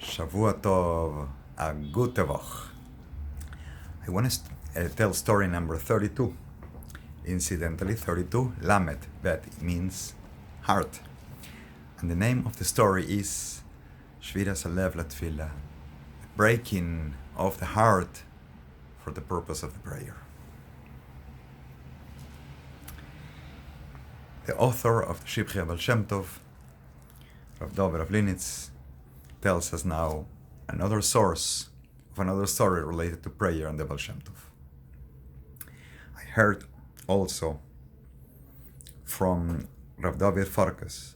Shavua Tov, a gute Woche. I want to tell story number 32. Incidentally, 32, Lamed, Bet means heart. And the name of the story is Shviras Alev Latfila, breaking of the heart for the purpose of the prayer. The author of the Shivchei Baal Shem Tov, Rav Dov Rav Linitz, tells us now another source of another story related to prayer and the Baal Shem Tov. I heard also from Rav David Farkas,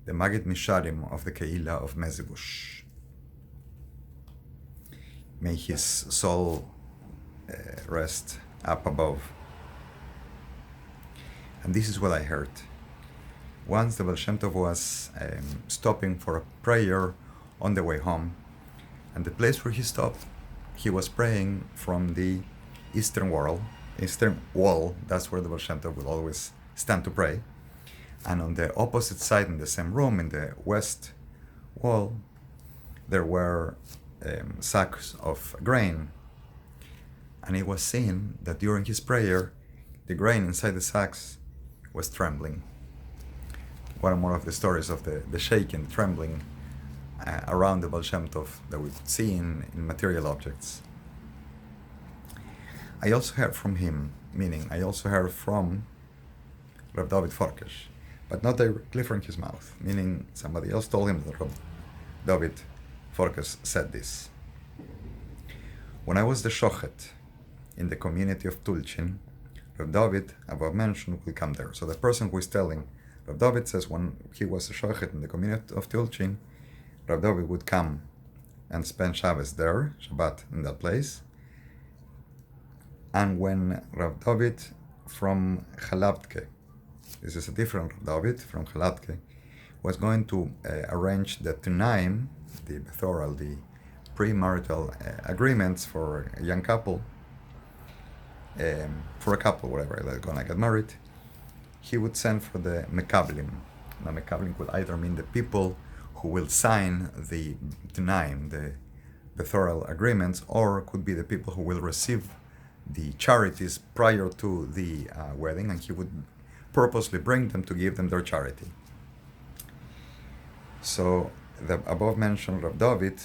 the Magid Misharim of the Kehila of Mezibush. May his soul rest up above. And this is what I heard. Once the Baal Shem Tov was stopping for a prayer on the way home, and the place where he stopped, he was praying from the eastern wall, that's where the Baal Shem Tov will always stand to pray. And on the opposite side, in the same room, in the west wall, there were sacks of grain. And it was seen that during his prayer, the grain inside the sacks was trembling. One more of the stories of the shaking, trembling around the Baal Shem Tov that we see in material objects. I also heard from him, meaning I also heard from Rav David Farkas, but not directly from his mouth, meaning somebody else told him that Rav David Farkas said this. When I was the shochet in the community of Tulchin, Rav David, above mentioned, will come there. So the person who is telling, Rav David says when he was a shochet in the community of Tulchin, Rav David would come and spend Shabbos there, Shabbat in that place. And when Rav David from Chalabtke, this is a different Rav David from Chalabtke, was going to arrange the Tunaim, the Bethoral, the premarital agreements for a young couple, for a couple, whatever, they're going to get married, he would send for the Mekablim. Now, Mekablim could either mean the people who will sign the Tunaim, the Bethoral agreements, or could be the people who will receive the charities prior to the wedding, and he would purposely bring them to give them their charity. So the above mentioned Rav David,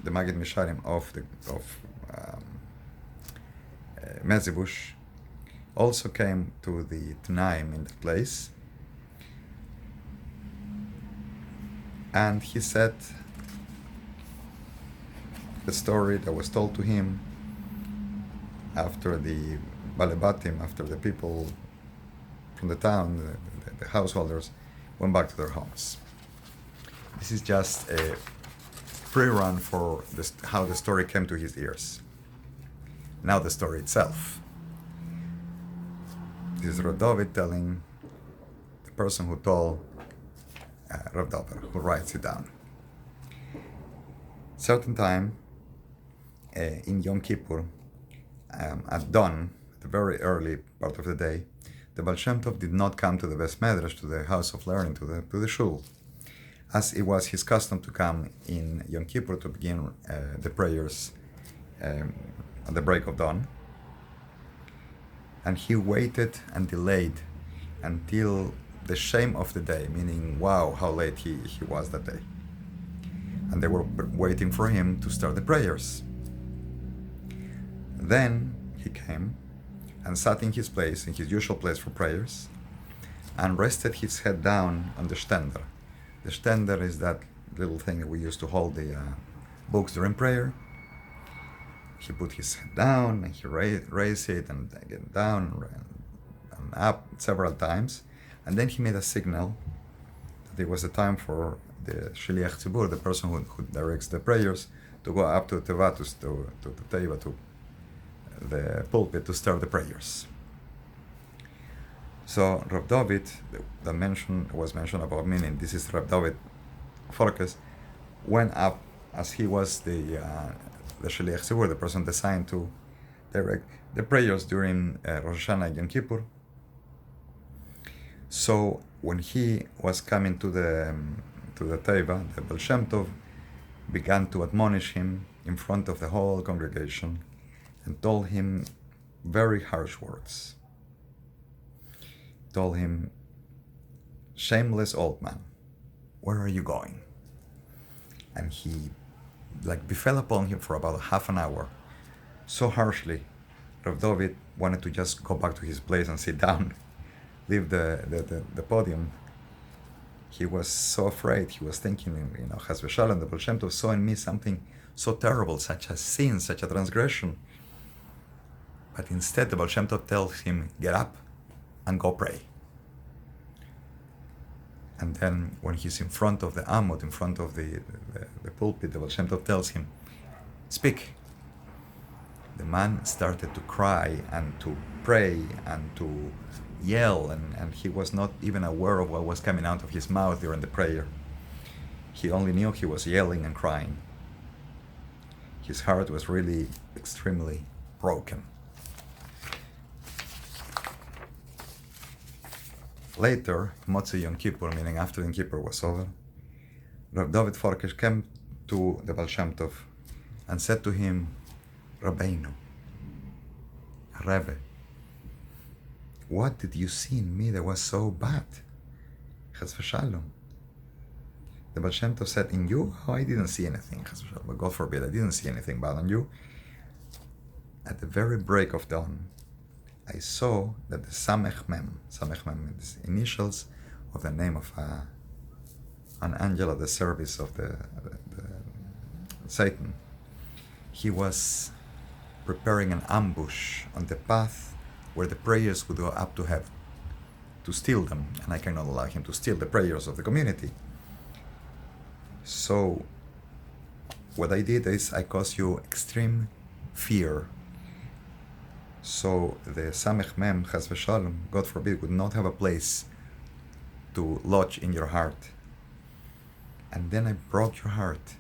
the Magid Misharim of Mezibush, also came to the Tunaim in the place, and he said the story that was told to him after the Balebatim, after the people from the town, the householders, went back to their homes. This is just a pre-run for how the story came to his ears. Now the story itself. This is Rav David telling the person who told Rav David, who writes it down. Certain time in Yom Kippur, at dawn, the very early part of the day, the Baal Shem Tov did not come to the Beis Medrash, to the house of learning, to the shul, as it was his custom to come in Yom Kippur to begin the prayers at the break of dawn. And he waited and delayed until the shame of the day, meaning, wow, how late he was that day. And they were waiting for him to start the prayers. Then he came and sat in his place, in his usual place for prayers, and rested his head down on the stender. The stender is that little thing that we used to hold the books during prayer. He put his head down and he raised it and again down and up several times. And then he made a signal that it was the time for the Shliach Tzibur, the person who directs the prayers, to go up to the Teva, to the pulpit, to start the prayers. So Rav David, that was mentioned about meaning, this is Rav David Farkas, went up as he was the Shliach Tzibur, the person assigned to direct the prayers during Rosh Hashanah and Yom Kippur. So when he was coming to the Teva, the Baal Shem Tov began to admonish him in front of the whole congregation and told him very harsh words. Told him, "Shameless old man, where are you going?" And he befell upon him for about half an hour, so harshly. Rav David wanted to just go back to his place and sit down, leave the podium. He was so afraid. He was thinking, Chas v'shalom, the Baal Shem Tov saw in me something so terrible, such a sin, such a transgression. But instead, the Baal Shem Tov tells him, "Get up and go pray." And then when he's in front of the Amud, in front of the pulpit, the Baal Shem Tov tells him, "Speak." The man started to cry and to pray and to yell, and he was not even aware of what was coming out of his mouth during the prayer. He only knew he was yelling and crying. His heart was really extremely broken. Later, Motzei Yom Kippur, meaning after Yom Kippur was over, Rav David Forkesh came to the Baal Shem Tov and said to him, "Rabbeinu, Rebbe, what did you see in me that was so bad? Chas v'shalom." The Baal Shem Tov said, "In you? Oh, I didn't see anything, Chas v'shalom, but God forbid, I didn't see anything bad on you. At the very break of dawn, I saw that the Samech Mem is initials of the name of an angel at the service of the Satan. He was preparing an ambush on the path where the prayers would go up to heaven, to steal them, and I cannot allow him to steal the prayers of the community. So what I did is I caused you extreme fear. So the Samech Mem, Chas v'Shalom, God forbid, would not have a place to lodge in your heart. And then I broke your heart,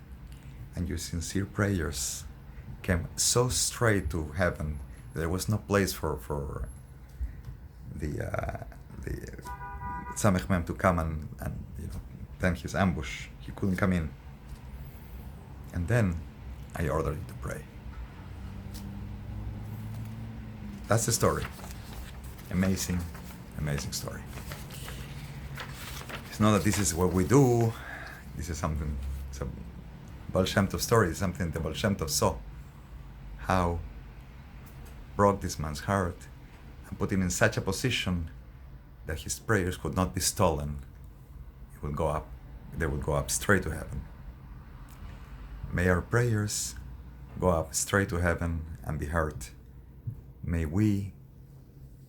and your sincere prayers came so straight to heaven, there was no place for the Samech Mem to come and then his ambush. He couldn't come in. And then I ordered you to pray." That's the story. Amazing, amazing story. It's not that this is what we do. This is something, it's a Baal Shem Tov story. It's something the Baal Shem Tov saw. How broke this man's heart and put him in such a position that his prayers could not be stolen. They would go up straight to heaven. May our prayers go up straight to heaven and be heard. May we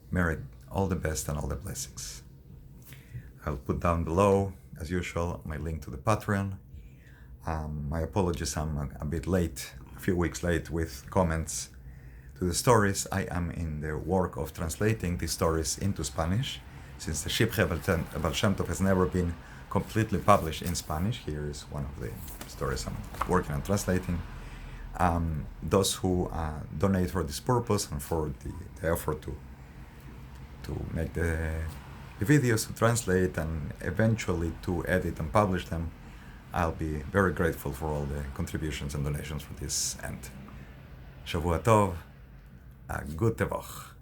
merit all the best and all the blessings. I'll put down below, as usual, my link to the Patreon. My apologies, I'm a bit late, a few weeks late with comments to the stories. I am in the work of translating these stories into Spanish, since the Shivchei Baal Shem Tov has never been completely published in Spanish. Here is one of the stories I'm working on translating. Those who donate for this purpose and for the effort to make the videos, to translate, and eventually to edit and publish them, I'll be very grateful for all the contributions and donations for this end. Shavua Tov, a good Tevach.